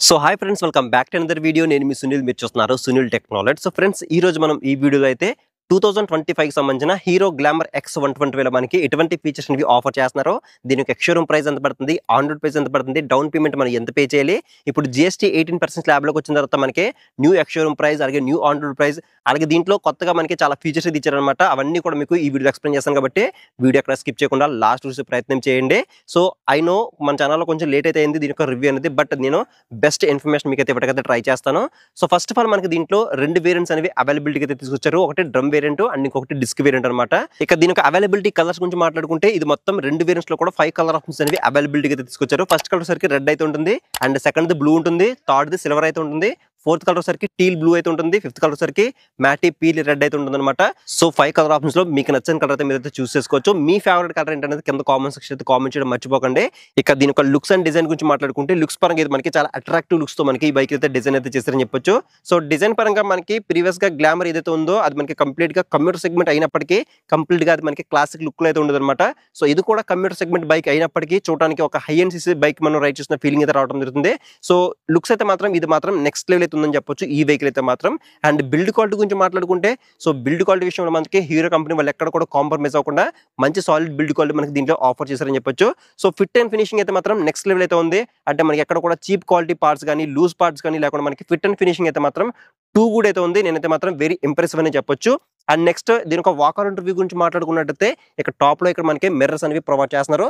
So hi friends, welcome back to another video. నేను మీ సునీల్, మీరు చూస్తున్నారు Sunil tech knowledge. So friends, ఈ రోజు మనం ఈ వీడియోలో అయితే 2025 సంబంధించిన హీరో గ్లామర్ X 120 లో మనకి ఎటువంటి ఫీచర్స్ అనేవి ఆఫర్ చేస్తున్నారో, దీని యొక్క ఎక్స్‌షోరూమ్ ప్రైస్ ఎంత పడుతుంది, ఆన్ రోడ్ ప్రైస్ ఎంత పడుతుంది, డౌన్ పేమెంట్ మనం ఎంత పే చేయాలి, ఇప్పుడు GST 18% స్లాబ్‌లోకి వచ్చిన తర్వాత మనకి న్యూ ఎక్స్‌షోరూమ్ ప్రైస్, అలాగే న్యూ ఆన్ రోడ్ ప్రైస్, అలాగే దీంట్లో కొత్తగా మనకి చాలా ఫీచర్స్ అయితే ఇచ్చారనమాట. అవన్నీ కూడా మీకు ఈ వీడియోలో ఎక్స్‌ప్లెయిన్ చేస్తాను కాబట్టి వీడియో ఎక్కడ స్కిప్ చేయకుండా లాస్ట్ చూసే ప్రయత్నం చేయండి. సో ఐ నో మన ఛానల్‌లో కొంచెం లేట్ అయితే అయింది దీని యొక్క రివ్యూ అనేది, బట్ నేను బెస్ట్ ఇన్ఫర్మేషన్ మీకైతే ఇవ్వడానికి ట్రై చేస్తాను. సో ఫస్ట్ ఆఫ్ ఆల్ మనకి దీంట్లో రెండు వేరియంట్స్ అనేవి అవైలబిలిటీకి అయితే తీసుకొచ్చారు. ఒకటి డ్రమ్ వేరియంట్ అండ్ ఇంకొకటి డిస్క్ వేరియంట్ అనమాట. ఇక దీని యొక్క అవైలబిలిటీ కలర్స్ గురించి మాట్లాడుకుంటే, ఇది మొత్తం రెండు వేరియంట్స్ లో కూడా 5 కలర్ ఆప్షన్స్ అనేవి అవైలబిలిటీకి అయితే తీసుకొచ్చారు. ఫస్ట్ కలర్ సరికి రెడ్ అయితే ఉంటుంది, అండ్ సెకండ్ బ్లూ ఉంటుంది, థర్డ్ సిల్వర్ అయితే ఉంటుంది, ఫోర్త్ కలర్ సరికి టీల్ బ్లూ అయితే ఉంటుంది, ఫిఫ్త్ కలర్ సరికి మ్యాటీ పీల్ రెడ్ అయితే ఉంటుంది అనమాట. సో 5 కలర్ ఆప్షన్స్ లో మీకు నచ్చిన కలర్ అయితే మీరు అయితే చూస్ చేసుకోవచ్చు. మీ ఫేవరెట్ కలర్ ఏంటనేది కింద కామెంట్ సెక్షన్ అయితే కామెంట్ చేయడం మర్చిపోకండి. ఇక దీని యొక్క లుక్స్ అండ్ డిజైన్ గురించి మాట్లాడుకుంటే, లుక్స్ పరంగా ఇది మనకి చాలా అట్రాక్టివ్ లుక్స్ తో మనకి ఈ బైక్ అయితే డిజైన్ అయితే చేశారని చెప్పొచ్చు. సో డిజైన్ పరంగా మనకి ప్రీవియస్ గా గ్లామర్ ఏదైతే ఉందో అది మనకి కంప్లీట్ గా కమ్యూటర్ సెగ్మెంట్ అయినప్పటికీ కంప్లీట్ గా అది మనకి క్లాసిక్ లుక్ లో అయితే ఉండదు అనమాట. సో ఇది కూడా కమ్యూటర్ సెగ్మెంట్ బైక్ అయినప్పటికీ చూడడానికి ఒక హై అండ్ సిసి బైక్ మనం రైడ్ చేసిన ఫీలింగ్ అయితే రావడం జరుగుతుంది. సో లుక్స్ అయితే మాత్రం ఇది మాత్రం నెక్స్ట్ లెవెల్ అయితే ఉందని చెప్పొచ్చు ఈ వెహికల్ అయితే మాత్రం. అండ్ బిల్డ్ క్వాలిటీ గురించి మాట్లాడుకుంటే, సో బిల్డ్ క్వాలిటీ విషయంలో మనకి హీరో కంపెనీ వాళ్ళు ఎక్కడ కూడా కాంప్రమైజ్ అవ్వకుండా మంచి సాలిడ్ బిల్డ్ క్వాలిటీ మనకి దీంట్లో ఆఫర్ చేశారని చెప్పొచ్చు. సో ఫిట్ అండ్ ఫినిషింగ్ అయితే మాత్రం నెక్స్ట్ లెవెల్ అయితే ఉంది. అంటే మనకి ఎక్కడ కూడా చీప్ క్వాలిటీ పార్ట్స్ కానీ లూజ్ పార్ట్స్ కానీ లేకుండా మనకి ఫిట్ అండ్ ఫినిషింగ్ అయితే మాత్రం టూ గుడ్ అయితే ఉంది. నేనైతే మాత్రం వెరీ ఇంప్రెసివ్ అని చెప్పొచ్చు. అండ్ నెక్స్ట్ దీని ఒక వాక్ అరౌండ్ రివ్యూ గురించి మాట్లాడుకున్నట్టయితే, ఇక్కడ టాప్ లో ఇక్కడ మనకి మిర్రర్స్ అనేవి ప్రొవైడ్ చేస్తున్నారు.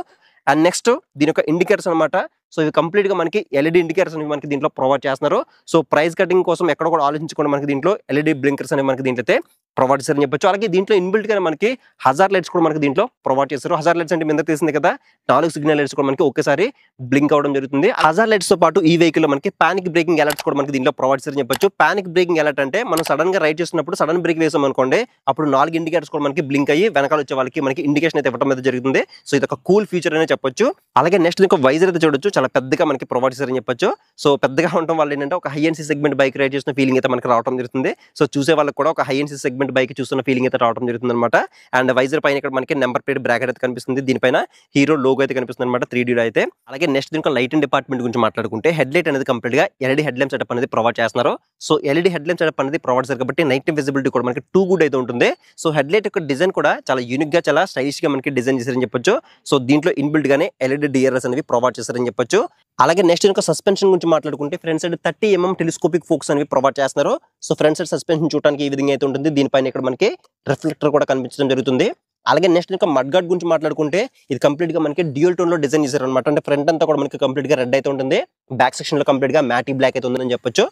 అండ్ నెక్స్ట్ దీని యొక్క ఇండికేటర్స్ అనమాట. సో ఇవి కంప్లీట్ గా మనకి ఎల్ఈడి ఇండికేటర్స్ అనేవి మనకి దీంట్లో ప్రొవైడ్ చేస్తున్నారు. సో ప్రైస్ కటింగ్ కోసం ఎక్కడ కూడా ఆలోచించకుండా మనకి దీంట్లో ఎల్ఈడి బ్లింకర్స్ అనేవి మనకి దీంట్లో అయితే ప్రొవైడ్ చేశారని చెప్పొచ్చు. అలాగే దీంట్లో ఇన్బిల్ట్ గా మనకి హజార్ లైట్స్ కూడా మనకి దీంట్లో ప్రొవైడ్ చేస్తారు. హజార్ లైట్స్ అంటే మీద తెలిసింది కదా, 4 సిగ్నల్ లైట్స్ కూడా మనకి ఒకేసారి బ్లింక్ అవడం జరుగుతుంది. హజార్ లైట్స్ తో పాటు ఈ వెహికల్ లో మనకి పానిక్ బ్రేకింగ్ అలర్ట్స్ కూడా మనకి దీంట్లో ప్రొవైడ్ చేశారని చెప్పొచ్చు. పానిక్ బ్రేకింగ్ అలర్ట్ అంటే మనం సడన్ గా రైడ్ చేస్తున్నప్పుడు సడన్ బ్రేక్ వేసాం అనుకోండి, అప్పుడు 4 ఇండికేటర్స్ కూడా మనకి బ్లింక్ అయ్యి వెనకాల వచ్చే వాళ్ళకి మనకి ఇండికేషన్ అయితే ఇవ్వడం అయితే జరుగుతుంది. సో ఇది ఒక కూల్ ఫీచర్ అనే చెప్పొచ్చు. అలాగే నెక్స్ట్ ఇంకో వైజర్ అయితే చూడొచ్చు, చాలా పెద్దగా మనకి ప్రొవైడ్ చేశారని చెప్పొచ్చు. సో పెద్దగా ఉండడం వల్ల ఏంటంటే ఒక high end C segment bike ride చేసిన ఫీలింగ్ అయితే మనకి రావడం జరుగుతుంది. సో చూసే వాళ్ళకి కూడా ఒక high end C segment bike చూస్తున్న ఫీలింగ్ అయితే రావడం జరుగుతుంది అనమాట. అండ్ వైజర్ పైన ఇక్కడ మనకి నెంబర్ ప్లేట్ బ్రాకెట్ అయితే కనిపిస్తుంది, దీనిపైన హీరో లోగో అయితే కనిపిస్తుంది అనమాట 3D లో అయితే. అలాగే నెక్స్ట్ దీనికి లైట్ అండ్ డిపార్ట్మెంట్ గురించి మాట్లాడుకుంటే, హెడ్ లైట్ అనేది కంప్లీట్ గా ఎల్ఈడి హెడ్ ల్యాంప్ సెటప్ అనేది ప్రొవైడ్ చేస్తున్నారు. So LED head lamp setup అనేది ప్రొవైడ్ చేస్తారు కాబట్టి నైట్ టైం విజిబిలిటీ కూడా మనకి టూ గుడ్ అయితే ఉంటుంది. సో హెడ్ లైట్ యొక్క డిజైన్ కూడా చాలా యూనిక్ గా చాలా స్టైలిష్ గా మనకి డిజైన్ చేశారని చెప్పొచ్చు. సో దీంట్లో ఇన్బిల్ట్ గానే ఎల్ఈడి డిఆర్ఎస్ అనేవి ప్రొవైడ్ చేశారని చెప్పొచ్చు. అలాగే నెక్స్ట్ ఇంకా సస్పెన్షన్ గురించి మాట్లాడుకుంటే, front side 30 mm telescopic forks అనేవి ప్రొవైడ్ చేస్తున్నారు. సో ఫ్రంట్ సైడ్ సస్పెన్షన్ చూడడానికి ఈ విధంగా అయితే ఉంటుంది. దీనిపైన ఇక్కడ మనకి రిఫ్లెక్టర్ కూడా కనిపించడం జరుగుతుంది. అలాగే నెక్స్ట్ ఇంకా మడ్ గార్డ్ గురించి మాట్లాడుకుంటే, ఇది కంప్లీట్ గా మనకి డ్యూయల్ టోన్ లో డిజైన్ చేశారు అనమాట. అంటే ఫ్రంట్ అంతా కూడా మనకి కంప్లీట్ గా రెడ్ అయితే ఉంటుంది, బ్యాక్ సెక్షన్ లో కంప్లీట్ గా మ్యాటీ బ్లాక్ అయితే ఉందని చెప్పొచ్చు.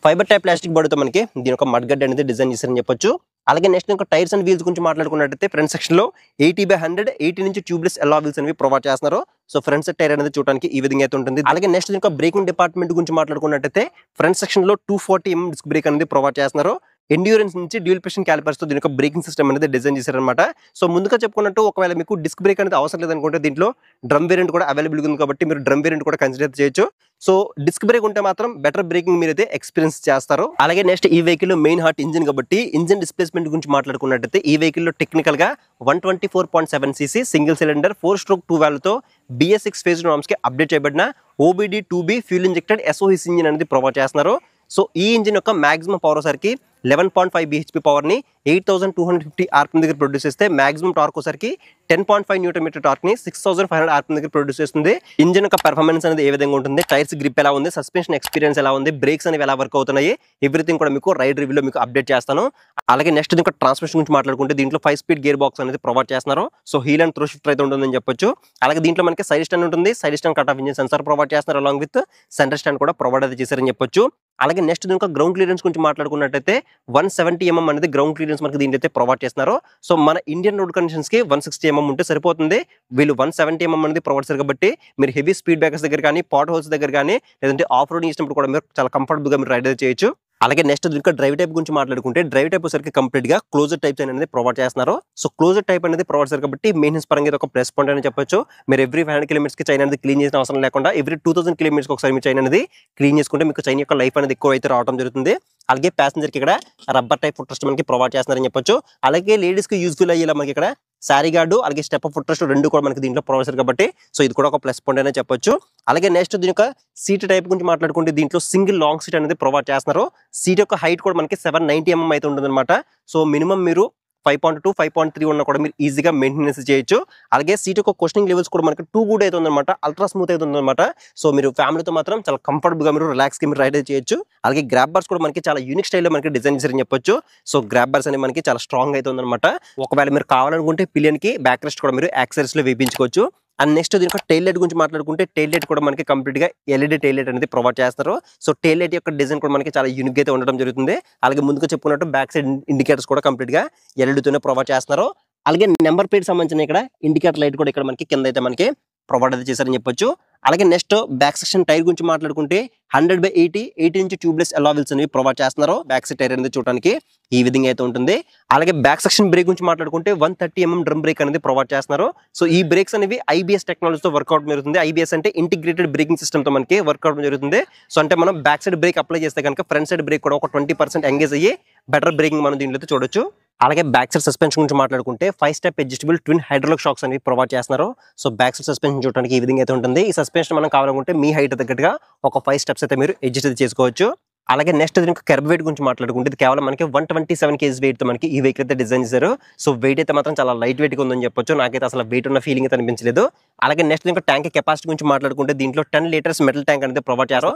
ఫైబర్ టైప్ ప్లాస్టిక్ బాడీతో మనకి దీని ఒక మడ్ గార్డ్ అనేది డిజైన్ చేశారని చెప్పొచ్చు. అలాగే నెక్స్ట్ ఇంకా టైర్స్ అండ్ వీల్స్ గురించి మాట్లాడుకున్నట్టయితే, ఫ్రంట్ సెక్షన్ లో 80/100 80 నుంచి ట్యూబ్లెస్ ఎల్లా వీల్స్ అనేవి ప్రొవైడ్ చేస్తున్నారు. సో ఫ్రంట్ సైడ్ టైర్ అనేది చూడడానికి ఈ విధంగా అయితే ఉంటుంది. అలాగే నెక్స్ట్ ఇంకా బ్రేకింగ్ డిపార్ట్మెంట్ గురించి మాట్లాడుకున్నట్టయితే, ఫ్రంట్ సెక్షన్ లో 240 mm డిస్క్ బ్రేక్ అనేది ప్రొవైడ్ చేస్తున్నారు. ఎండ్యూరెన్స్ నుంచి డ్యూయల్ ప్రెషన్ క్యాలిపర్స్ తో దీని యొక్క బ్రేకింగ్ సిస్టమ్ అనేది డిజైన్ చేశారనమాట. సో ముందుగా చెప్పుకున్నట్టు ఒకవేళ మీకు డిస్క్ బ్రేక్ అనేది అవసరం లేదనుకుంటే, దీంట్లో డ్రమ్ వేరియంట్ కూడా అవైలబుల్ ఉంది కాబట్టి మీరు డ్రమ్ వేరియంట్ కూడా కన్సిడర్ చేయొచ్చు. సో డిస్క్ బ్రేక్ ఉంటే మాత్రం బెటర్ బ్రేకింగ్ మీరైతే ఎక్స్పీరియన్స్ చేస్తారు. అలాగే నెక్స్ట్ ఈ వెహికల్ లో మెయిన్ హార్ట్ ఇంజిన్ కాబట్టి ఇంజిన్ డిస్ప్లేస్మెంట్ గురించి మాట్లాడుకున్నట్టయితే, ఈ వెహికల్ లో టెక్నికల్ గా 124.7 cc single cylinder 4-stroke 2 valve తో BS6 ఫేజ్ నార్మ్స్ కి అప్డేట్ చేయబడిన OBD2B fuel injected SOHC engine అనేది ప్రొవైడ్ చేస్తున్నారు. సో ఈ ఇంజిన్ యొక్క మాక్సిమం పవర్ సరికి 11.5 bhp పవర్ ని 8250 rpm దగ్గర ప్రొడ్యూస్ చేస్తే, మాక్సిమం టార్క్ వచ్చేసరికి 10.5 Nm టార్క్ ని 6500 rpm దగ్గర ప్రొడ్యూస్ చేస్తుంది. ఇంజిన్ యొక్క పెర్ఫార్మెన్స్ అనేది ఏ విధంగా ఉంటుంది, టైర్స్ గ్రిప్ ఎలా ఉంది, సస్పెన్షన్ ఎక్స్పీరియన్స్ ఎలా ఉంది, బ్రేక్స్ అనేవి ఎలా వర్క్ అవుతున్నాయి, ఎవ్రీథింగ్ కూడా మీకు రైడ్ రివ్యూలో మీకు అప్డేట్ చేస్తాను. అలాగే నెక్స్ట్ ఇంకా ట్రాన్స్మిషన్ గురించి మాట్లాడుకుంటే, దీంట్లో 5-speed గేర్ బాక్స్ అనేది ప్రొవైడ్ చేస్తున్నారు. So heel and toe shifter అయితే ఉంటుందని చెప్పొచ్చు. అలాగే దీంట్లో మనకి సైడ్ స్టాండ్ ఉంటుంది, side stand cut off engine sensor provide చేస్తున్నారు, అలాంగ్ విత్ సెంటర్ స్టాండ్ కూడా ప్రొవైడ్ అయితే చేశారని చెప్పొచ్చు. అలాగే నెక్స్ట్ దీనికి గ్రౌండ్ క్లియరెన్స్ గురించి మాట్లాడుకున్నట్టయితే, 170 mm అనేది గ్రౌండ్ క్లియరెన్స్ మనకి దీంట్లో అయితే ప్రొవైడ్ చేస్తున్నారు. సో మన ఇండియన్ రోడ్ కండిషన్స్ కి 160 mm ఉంటే సరిపోతుంది. వీళ్ళు 170 mm అనేది ప్రొవైడ్ చేస్తారు కాబట్టి మీరు హెవీ స్పీడ్ బ్రేకర్స్ దగ్గర కానీ, పాట్ హోల్స్ దగ్గర కానీ, లేదంటే ఆఫ్ రోడింగ్ చేసినప్పుడు కూడా మీరు చాలా కంఫర్టబుల్ గా మీరు రైడ్ చేయొచ్చు. అలాగే నెక్స్ట్ దీనికి డ్రైవ్ టైప్ గురించి మాట్లాడుకుంటే, డ్రైవ్ టైప్ వచ్చరికి కంప్లీట్ గా క్లోజర్ టైప్స్ అనేది ప్రొవైడ్ చేస్తున్నారు. సో క్లోజర్ టైప్ అనేది ప్రొవైడ్ చేస్తారు కాబట్టి మెయింటెనెన్స్ పరంగా ఇది ఒక ప్లస్ పాయింట్ అని చెప్పొచ్చు. మీరు ఎవ్రీ 500 kilometers కి చైన్ అనేది క్లీన్ చేసిన అవసరం లేకుండా, ఎవ్రీ 2000 kilometers కి ఒకసారి మీ చైన్ అనేది క్లీన్ చేసుకుంటే మీకు చైన్ యొక్క లైఫ్ అనేది ఎక్కువ అయితే రావడం జరుగుతుంది. అలాగే ప్యాసింజర్ కి ఇక్కడ రబ్బర్ టైప్ ఫుట్ రెస్ట్ మనకి ప్రొవైడ్ చేస్తున్నారని చెప్పొచ్చు. అలాగే లేడీస్ కి యూజ్ఫుల్ అయ్యేలా మనకి ఇక్కడ సారీ గార్డు అలాగే స్టెప్ ఫుట్ రెస్ట్ రెండు కూడా మనకి దీంట్లో ప్రొవైడ్ చేశారు కాబట్టి సో ఇది కూడా ఒక ప్లస్ పాయింట్ అనే చెప్పొచ్చు. అలాగే నెక్స్ట్ దీని యొక్క సీట్ టైప్ గురించి మాట్లాడుకుంటే దీంట్లో సింగిల్ లాంగ్ సీట్ అనేది ప్రొవైడ్ చేస్తున్నారు. సీట్ యొక్క హైట్ కూడా మనకి 790 mm అయితే ఉంటుంది అనమాట. సో మినిమం మీరు 5.2, 5.3 ఉన్నా కూడా మీరు ఈజీగా మెయింటెనెన్స్ చేయొచ్చు. అలాగే సీట్ యొక్క క్వశ్చనింగ్ లెవెల్స్ కూడా మనకి టూ గుడ్ అయితే ఉందన్నమాట, అల్ట్రా స్మూత్ అయితే ఉందన్నమాట. సో మీరు ఫ్యామిలీతో మాత్రం చాలా కంఫర్టబుల్ గా మీరు రిలాక్స్ గా మీరు రైడ్ చేయొచ్చు. అలాగే గ్రాబ్ బార్స్ కూడా మనకి చాలా యూనిక్ స్టైల్లో మనకి డిజైన్ చేశారని చెప్పొచ్చు. సో గ్రాబ్ బార్స్ అనేవి మనకి చాలా స్ట్రాంగ్ అయితే ఉందన్నమాట. ఒకవేళ మీరు కావాలనుకుంటే పిలియన్ కి బ్యాక్ రెస్ట్ కూడా మీరు యాక్సెసరీస్ లో వేయించుకోవచ్చు. అండ్ నెక్స్ట్ దీని యొక్క టైల్ లైట్ గురించి మాట్లాడుకుంటే టైల్ లైట్ కూడా మనకి కంప్లీట్ గా ఎల్ఈడి టైల్ లైట్ అనేది ప్రొవైడ్ చేస్తారు. సో టైల్ లైట్ యొక్క డిజైన్ కూడా మనకి చాలా యూనిక్ అయితే ఉండడం జరుగుతుంది. అలాగే ముందుగా చెప్పుకున్నట్టు బ్యాక్ సైడ్ ఇండికేటర్స్ కూడా కంప్లీట్ గా ఎల్ఈడితోనే ప్రొవైడ్ చేస్తున్నారు. అలాగే నెంబర్ ప్లేట్ సంబంధించిన ఇక్కడ ఇండికేటర్ లైట్ కూడా ఇక్కడ మనకి కింద అయితే మనకి ప్రొవైడ్ అయితే చేశారని చెప్పొచ్చు. అలాగే నెక్స్ట్ బ్యాక్ సెక్షన్ టైర్ గురించి మాట్లాడుకుంటే 100/80 8" ట్యూబ్లెస్ అలా వీల్స్ అనేవి ప్రొవైడ్ చేస్తున్నారు. బ్యాక్ సైడ్ టైర్ అనేది చూడడానికి ఈ విధంగా అయితే ఉంటుంది. అలాగే బ్యాక్ సెక్షన్ బ్రేక్ గురించి మాట్లాడుకుంటే 130 mm డ్రమ్ బ్రేక్ అనేది ప్రొవైడ్ చేస్తున్నారు. సో ఈ బ్రేక్స్ అనేవి IBS టెక్నాలజీతో వర్కౌట్ జరుగుతుంది. IBS అంటే ఇంటిగ్రేటెడ్ బ్రేకింగ్ సిస్టమ్ తో మనకి వర్కౌట్ జరుగుతుంది. సో అంటే మనం బ్యాక్ సైడ్ బ్రేక్ అప్లై చేస్తే కనుక ఫ్రంట్ సైడ్ బ్రేక్ కూడా ఒక 20% ఎంగేజ్ అయ్యి బెటర్ బ్రేకింగ్ మనం దీంట్లో చూడొచ్చు. అలాగే బ్యాక్ సైడ్ సస్పెన్షన్ గురించి మాట్లాడుకుంటే 5 step adjustable twin hydraulic shocks అనేవి ప్రొవైడ్ చేస్తున్నారు. సో బ్యాక్ సైడ్ సస్పెన్షన్ చూడడానికి ఈ విధంగా అయితే ఉంటుంది. ఈ సస్పెన్షన్ మనం కావాలనుకుంటే మీ హైట్ తగ్గట్టుగా ఒక 5 స్టెప్స్ అయితే మీరు అడ్జస్ట్ చేసుకోవచ్చు. అలాగే నెక్స్ట్ దీనికి కర్బ్ వెయిట్ గురించి మాట్లాడుకుంటే ఇది కేవలం మనకి 127 kg వెయిట్ తో మనకి ఈ వెహికల్ అయితే డిజైన్ చేశారు. సో వెయిట్ అయితే మాత్రం చాలా లైట్ వెయిట్ గా ఉందని చెప్పొచ్చు. నాకైతే అసలు వెయిట్ ఉన్న ఫీలింగ్ అయితే అనిపించలేదు. అలాగే నెక్స్ట్ దీనికి ట్యాంక్ కెపాసిటీ గురించి మాట్లాడుకుంటే దీంట్లో 10 లీటర్స్ మెటల్ ట్యాంక్ అనేది ప్రొవైడ్ చేస్తారు.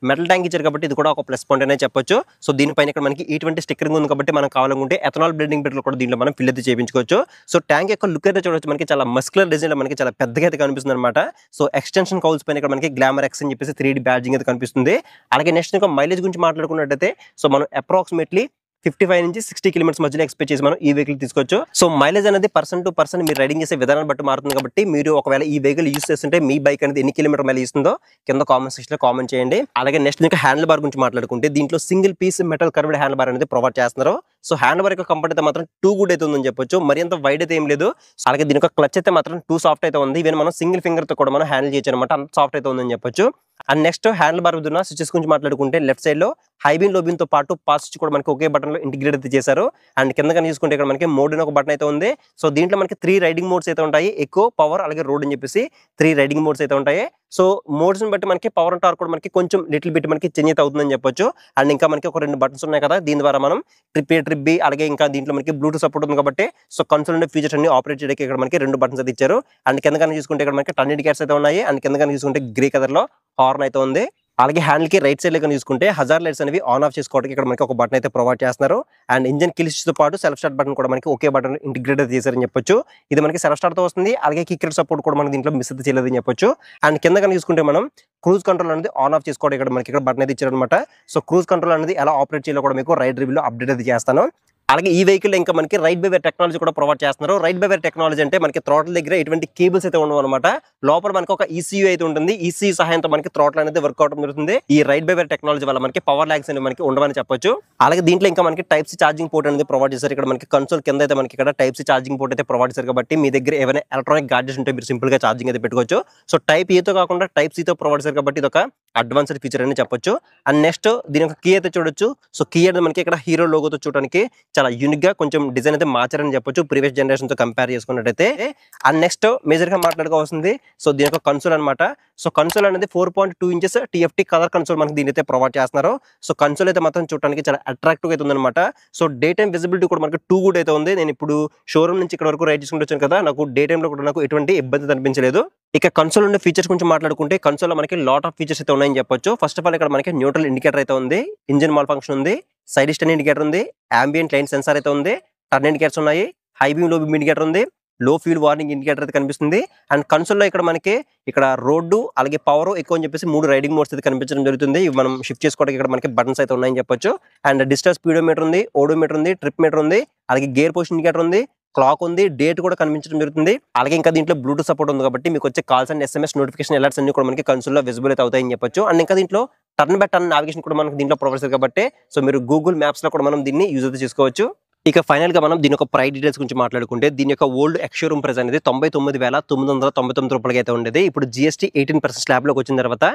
మెటల్ ట్యాంక్ ఇచ్చారు కాబట్టి ఇది కూడా ఒక ప్లస్ పాయింట్ అనే చెప్పొచ్చు. సో దీనిపైన ఇక్కడ మనకి E20 స్టిక్కరింగ్ ఉంది కాబట్టి మనం కావాలనుకుంటే ఎథనాల్ బ్లెండింగ్ పెట్రోల్ కూడా దీంట్లో మనం ఫిల్ అయితే చేయించుకోవచ్చు. సో ట్యాంక్ యొక్క లుక్ అయితే చూడొచ్చు, మనకి చాలా మస్కులర్ డిజైన్ మనకి చాలా పెద్దగా అయితే కనిపిస్తుంది అనమాట. సో ఎక్స్టెన్షన్ కౌల్స్ పైన ఇక్కడ మనకి గ్లామర్ ఎక్స్ అని చెప్పేసి 3D బ్యాడ్జింగ్ అయితే కనిపిస్తుంది. అలాగే నెక్స్ట్ ఇంకా మైలేజ్ గురించి మాట్లాడుకున్నట్టయితే సో మనం అప్రాక్సిమేట్లీ 55 నుంచి 60 కిలోమీటర్స్ మధ్యలో ఎక్స్పెక్ట్ చేసి మనం ఈ వెహికల్ తీసుకోవచ్చు. సో మైలేజ్ అనేది పర్సన్ టు పర్సన్ మీరు రైడింగ్ చేసే విధానాన్ని బట్టి మారుతుంది కాబట్టి మీరు ఒకవేళ ఈ వెహికల్ యూస్ చేస్తుంటే మీ బైక్ అనేది ఎన్ని కిలోమీటర్ మైలేజ్ ఇస్తుందో కింద కామెంట్ సెక్షన్ లో కామెంట్ చేయండి. అలాగే నెక్స్ట్ ఇంకా హ్యాండిల్ బార్ గురించి మాట్లాడుకుంటే దీంట్లో single piece metal curved handle bar అనేది ప్రొవైడ్ చేస్తున్నారు. సో హ్యాండ్ బార్ యొక్క కంఫర్ట్ అయితే మాత్రం టూ గుడ్ అయితే ఉందని చెప్పొచ్చు. మరి అంత వైడ్ అయితే ఏం లేదు. అలాగే దీని యొక్క క్లచ్ అయితే మాత్రం టూ సాఫ్ట్ అయితే ఉంది. ఈవెన్ మనం సింగిల్ ఫింగర్ తో కూడా మనం హ్యాండిల్ చేయొచ్చు అనమాట, అంత సాఫ్ట్ అయితే ఉందని చెప్పొచ్చు. అండ్ నెక్స్ట్ హ్యాండిల్ బార్ ఉన్న స్విచెస్ గురించి మాట్లాడుకుంటే లెఫ్ట్ సైడ్ లో హై బీన్ లో బీన్ తో పాటు పాస్ స్విచ్ కూడా మనకి ఒకే బటన్ లో ఇంటిగ్రేట్ అయితే చేశారు. అండ్ కింద కానీ చూసుకుంటే ఇక్కడ మనకి మోడ్ అని ఒక బటన్ అయితే ఉంది. సో దీంట్లో మనకి 3 రైడింగ్ మోడ్స్ అయితే ఉంటాయి, ఎక్కువ, పవర్ అలాగే రోడ్ అని చెప్పేసి 3 రైడింగ్ మోడ్స్ అయితే ఉంటాయి. సో మోడ్స్ ని బట్టి మనకి పవర్ అండ్ టార్క్ కూడా మనకి కొంచెం లిటిల్ బిట్ మనకి చేంజ్ అయితే అవుతుందని చెప్పొచ్చు. అండ్ ఇంకా మనకి ఒక 2 బటన్స్ ఉన్నాయి కదా, దీని ద్వారా మనం ట్రిప్ A ట్రిప్ B అలాగే ఇంకా దీంట్లో మనకి బ్లూటూత్ సపోర్ట్ ఉంది కాబట్టి సో కన్సోల్ ఉండే ఫీచర్స్ అన్ని ఆపరేట్ చేయడానికి ఇక్కడ మనకి 2 బటన్స్ అయితే ఇచ్చారు. అండ్ కింద కానీ చూసుకుంటే ఇక్కడ మనకి టర్న్ ఇండికేటర్స్ అయితే ఉన్నాయి. అండ్ కింద కానీ చూసుకుంటే గ్రే కలర్ లో హార్న్ అయితే ఉంది. అలాగే హ్యాండిల్ కి రైట్ సైడ్ లో చూసుకుంటే హజార్ లైట్స్ అనేవి ఆన్ ఆఫ్ చేసుకోవడానికి ఇక్కడ మనకి ఒక బటన్ అయితే ప్రొవైడ్ చేస్తున్నారు. అండ్ ఇంజన్ కిల్ స్విచ్ తో పాటు సెల్ఫ్ స్టార్ట్ బటన్ కూడా మనకి ఒకే బటన్ ఇంటిగ్రేట్ చేశారని చెప్పొచ్చు. ఇది మనకి సెల్ఫ్ స్టార్ట్ తో వస్తుంది. అలాగే కిక్ సపోర్ట్ కూడా మనకి దీంట్లో మిస్ అయితే చేయలేదని చెప్పొచ్చు. అండ్ కింద కానీ చూసుకుంటే మనం క్రూజ్ కంట్రోల్ అనేది ఆన్ ఆఫ్ చేసుకోవడం ఇక్కడ మనకి ఇక్కడ బటన్ అయితే ఇచ్చారనమాట. సో క్రూజ్ కంట్రోల్ అనేది ఎలా ఆపరేట్ చేయాలో కూడా మీకు రైడ్ రివ్యూలో అప్డేట్ అయితే చేస్తాను. అలాగే ఈ వెహికల్ ఇంకా మనకి రైట్ బై వైర్ టెక్నాలజీ కూడా ప్రొవైడ్ చేస్తున్నారు. రైట్ బై వైర్ టెక్నాలజీ అంటే మనకి థ్రాటిల్ దగ్గర ఎటువంటి కేబుల్స్ అయితే ఉండవు అనమాట. లోపల మనకి ఒక ECU అయితే ఉంటుంది. ECU సహాయంతో మనకి థ్రాటిల్ అనేది వర్క్ అవడం జరుగుతుంది. ఈ రైట్ బై వైర్ టెక్నాలజీ వల్ల మనకి పవర్ లాగ్స్ అనేవి మనకి ఉండవని చెప్పొచ్చు. అలాగే దీంట్లో ఇంకా మనకి టైప్ C ఛార్జింగ్ పోర్ట్ అనేది ప్రొవైడ్ చేశారు. ఇక్కడ మనకి కన్సోల్ కింద అయితే మనకి ఇక్కడ టైప్ C ఛార్జింగ్ పోర్ట్ అయితే ప్రొవైడ్ చేశారు కాబట్టి మీ దగ్గర ఏమైనా ఎలక్ట్రానిక్ గాడ్జెట్స్ ఉంటే మీరు సింపుల్ గా ఛార్జింగ్ అయితే పెట్టుకోవచ్చు. సో టైప్ A తో కాకుండా టైప్ C తో ప్రొవైడ్ చేశారు కాబట్టి ఇది ఒక అడ్వాన్స్డ్ ఫీచర్ అని చెప్పొచ్చు. అండ్ నెక్స్ట్ దీని యొక్క కీ అయితే చూడొచ్చు. సో కీ అనేది మనకి ఇక్కడ హీరో లోగోతో చూడడానికి చాలా యూనిక్ గా కొంచెం డిజైన్ అయితే మార్చారని చెప్పొచ్చు ప్రీవియస్ జనరేషన్ తో కంపేర్ చేసుకున్నట్టయితే. అండ్ నెక్స్ట్ మేజర్ గా మాట్లాడుకోవాల్సింది సో దీని యొక్క కన్సోల్ అనమాట. సో కన్సోల్ అనేది 4.2 ఇంచెస్ TFT కలర్ కన్సోల్ మనకి దీని అయితే ప్రొవైడ్ చేస్తున్నారు. సో కన్సోల్ అయితే మాత్రం చూడడానికి చాలా అట్రాక్టివ్ అయితే ఉందన్నమాట. సో డే టైం విజిబిలిటీ కూడా మనకి 2 గుడ్ అయితే ఉంది. నేను ఇప్పుడు షోరూమ్ నుంచి ఇక్కడ వరకు రైడ్ చేసుకుంటూ వచ్చాను కదా, నాకు డే టైం లో కూడా నాకు ఎటువంటి ఇబ్బంది అనిపించలేదు. ఇక కన్సోల్ ఉండే ఫీచర్స్ గురించి మాట్లాడుకుంటే కన్సోల్ లో మనకి లాట్ ఆఫ్ ఫీచర్స్ అయితే ఉన్నాయని చెప్పొచ్చు. ఫస్ట్ ఆఫ్ ఆల్ ఇక్కడ మనకి న్యూట్రల్ ఇండికేటర్ అయితే ఉంది, ఇంజిన్ మాల్ ఫంక్షన్ ఉంది, సైడ్ స్టాండ్ ఇండికేటర్ ఉంది, అంబియంట్ లైన్ సెన్సార్ అయితే ఉంది, టర్న్ ఇండికేటర్స్ ఉన్నాయి, హై బీమ్ లో బీమ్ ఇండికేటర్ ఉంది, లో ఫ్యూల్ వార్నింగ్ ఇండికేటర్ అయితే కనిపిస్తుంది. అండ్ కన్సోల్ లో ఇక్కడ మనకి ఇక్కడ రోడ్డు అలాగే పవర్ ఎక్కువ అని చెప్పేసి 3 రైడింగ్ మోడ్స్ అయితే కనిపించడం జరుగుతుంది. ఇవి మనం షిఫ్ట్ చేసుకోవడానికి ఇక్కడ మనకి బటన్స్ అయితే ఉన్నాయని చెప్పొచ్చు. అండ్ డిజిటల్ స్పీడోమీటర్ ఉంది, ఓడోమీటర్ ఉంది, ట్రిప్ మీటర్ ఉంది, అలాగే గేర్ పొజిషన్ ఇండికేటర్ ఉంది, క్లాక్ ఉంది, డేట్ కూడా కనిపించడం జరుగుతుంది. అలాగే ఇంకా దీంట్లో బ్లూటూత్ సపోర్ట్ ఉంది కాబట్టి మీకు వచ్చే calls and SMS notification alerts అన్ని కూడా మనకి కన్సోల్ లో విజిబుల్ అయితే అవుతాయని చెప్పొచ్చు. అండ్ ఇంకా దీంట్లో టర్న్ బై టర్న్ నావిగేషన్ కూడా మనకి దీంట్లో ప్రొవైడ్ చేశారు కాబట్టి సో మీరు గూగుల్ మ్యాప్స్ లో కూడా మనం దీన్ని యూజ్ అయితే చేసుకోవచ్చు. ఇక ఫైనల్‌గా మనం దీని యొక్క ప్రైస్ డీటెయిల్స్ గురించి మాట్లాడుకుంటే, దీని యొక్క ఓల్డ్ ఎక్స్ షోరూమ్ ప్రైస్ అనేది రూ. 99,999 అయితే ఉండేది. ఇప్పుడు జీఎస్టీ 18% స్లాబ్‌లోకి వచ్చిన తర్వాత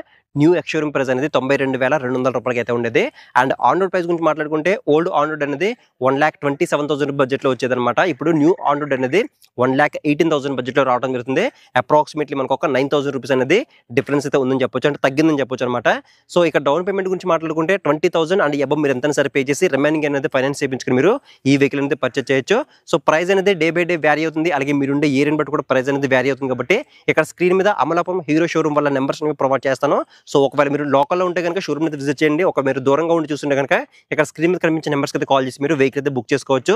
న్యూ ఎక్స్ షోరూమ్ ప్రైస్ అనేది రూ. 92,200 అయితే ఉండేది. అండ్ ఆన్ రోడ్ ప్రైస్ గురించి మాట్లాడుకుంటే, ఓల్డ్ ఆన్ రోడ్ అనేది 1,27,000 బడ్జెట్‌లో వచ్చేదన్నమాట. ఇప్పుడు న్యూ ఆన్ రోడ్ అనేది 1,18,000 బడ్జెట్‌లో రావడం జరుగుతుంది. అప్రాక్సిమేట్‌లీ మనకు ఒక ₹9,000 అనేది డిఫరెన్స్ అయితే ఉందని చెప్పొచ్చు. అంటే తగ్గిందని చెప్పొచ్చు అనమాట. సో ఇక డౌన్ పేమెంట్ గురించి మాట్లాడుకుంటే 20,000 అండ్ అబోవ్ మీరు ఎంతైనా సరే పే చేసి రిమైనింగ్ అనేది ఫైనాన్స్ చేపించుకొని మీరు ఈ వెహికల్ అనేది పర్చేజ్ చేయొచ్చు. సో ప్రైస్ అనేది డే బై డే వ్యారీ అవుతుంది. అలాగే మీరుండే ఏరియాని బట్టి కూడా ప్రైస్ అనేది వ్యారీ అవుతుంది కాబట్టి ఇక్కడ స్క్రీన్ మీద అమలాపురం హీరో షోరూమ్ వాళ్ళ నెంబర్స్ ప్రొవైడ్ చేస్తాను. సో ఒకవేళ మీరు లోకల్లో ఉంటే కనుక షోరూమ్ అయితే విజిట్ చేయండి. ఒక మీరు దూరంగా ఉండి చూస్తుంటే కనుక ఇక్కడ స్క్రీన్ మీద కనిపించే నెంబర్స్కి అయితే కాల్ చేసి మీరు వెహికల్ అయితే బుక్ చేసుకోవచ్చు.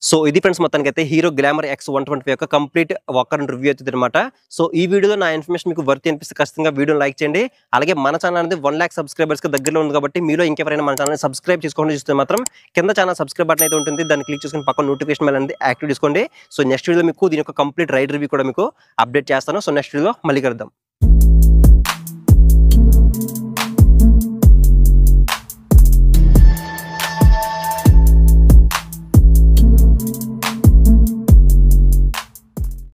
సో ఇది ఫ్రెండ్స్ మొత్తానికి అయితే హీరో గ్లామర్ ఎక్స్ 125 యొక్క కంప్లీట్ వాకర్ అండ్ రివ్యూ అవుతుంది అనమాట. సో ఈ వీడియోలో నా ఇన్ఫర్మేషన్ మీకు వర్త్ అనిపిస్తే ఖచ్చితంగా వీడియోని లైక్ చేయండి. అలాగే మన ఛానల్ అనేది 1 లాక్ సబ్స్క్రైబర్స్కి దగ్గరలో ఉంది కాబట్టి మీలో ఇంకెవరైనా మన ఛానల్ సబ్స్క్రైబ్ చేసుకోండి చూస్తే మాత్రం కింద ఛానల్ సబ్స్క్రైబ్ బటన్ అయితే ఉంటుంది. దాన్ని క్లిక్ చేసుకుని పక్కన నోటిఫికేషన్ బెల్ అనేది యాక్టివ్ చేసుకోండి. సో నెక్స్ట్ వీడియోలో మీకు దీని యొక్క కంప్లీట్ రైడ్ రివ్యూ కూడా మీకు అప్డేట్ చేస్తాను. సో నెక్స్ట్ వీడియోలో మళ్ళీ కలుద్దాం.